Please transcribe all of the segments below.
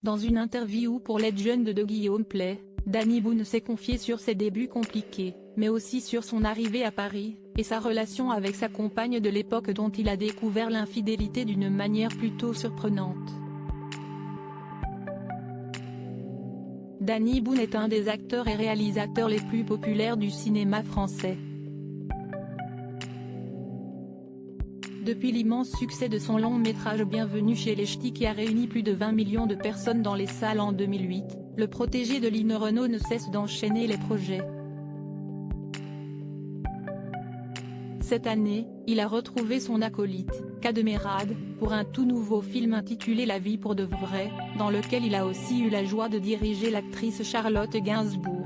Dans une interview pour Legend de Guillaume Play, Danny Boone s'est confié sur ses débuts compliqués, mais aussi sur son arrivée à Paris, et sa relation avec sa compagne de l'époque dont il a découvert l'infidélité d'une manière plutôt surprenante. Danny Boone est un des acteurs et réalisateurs les plus populaires du cinéma français. Depuis l'immense succès de son long métrage Bienvenue chez les Ch'tis qui a réuni plus de 20 millions de personnes dans les salles en 2008, le protégé de Lynn Renaud ne cesse d'enchaîner les projets. Cette année, il a retrouvé son acolyte, Cadmerade, pour un tout nouveau film intitulé La vie pour de vrai, dans lequel il a aussi eu la joie de diriger l'actrice Charlotte Gainsbourg.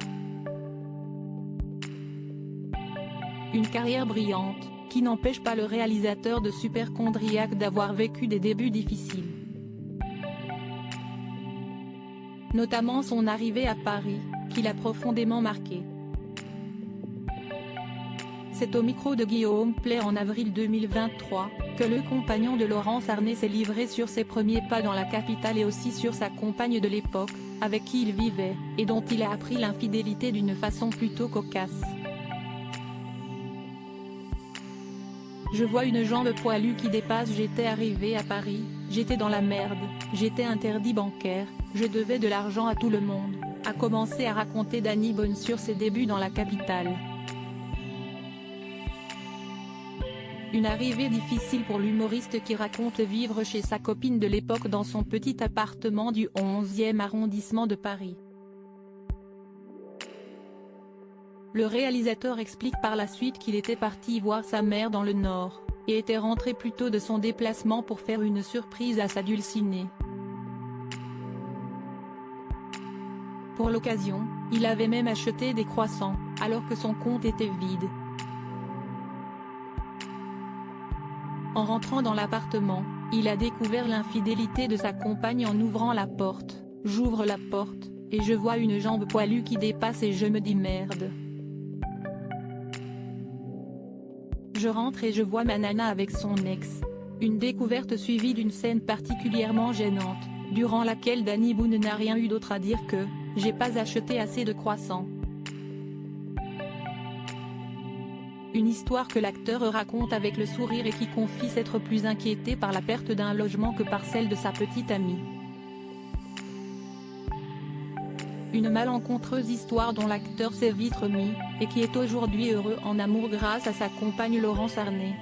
Une carrière brillante, qui n'empêche pas le réalisateur de Superchondriac d'avoir vécu des débuts difficiles. Notamment son arrivée à Paris, qui l'a profondément marqué. C'est au micro de Guillaume Play en avril 2023, que le compagnon de Laurence Arnay s'est livré sur ses premiers pas dans la capitale et aussi sur sa compagne de l'époque, avec qui il vivait, et dont il a appris l'infidélité d'une façon plutôt cocasse. Je vois une jambe poilue qui dépasse. J'étais arrivé à Paris, j'étais dans la merde, j'étais interdit bancaire, je devais de l'argent à tout le monde, a commencé à raconter Danny Boone sur ses débuts dans la capitale. Une arrivée difficile pour l'humoriste qui raconte vivre chez sa copine de l'époque dans son petit appartement du 11e arrondissement de Paris. Le réalisateur explique par la suite qu'il était parti voir sa mère dans le Nord, et était rentré plus tôt de son déplacement pour faire une surprise à sa dulcinée. Pour l'occasion, il avait même acheté des croissants, alors que son compte était vide. En rentrant dans l'appartement, il a découvert l'infidélité de sa compagne en ouvrant la porte. J'ouvre la porte, et je vois une jambe poilue qui dépasse et je me dis merde. Je rentre et je vois ma nana avec son ex. Une découverte suivie d'une scène particulièrement gênante, durant laquelle Danny Boone n'a rien eu d'autre à dire que « j'ai pas acheté assez de croissants ». Une histoire que l'acteur raconte avec le sourire et qui confie s'être plus inquiété par la perte d'un logement que par celle de sa petite amie. Une malencontreuse histoire dont l'acteur s'est vite remis, et qui est aujourd'hui heureux en amour grâce à sa compagne Laurence Arnay.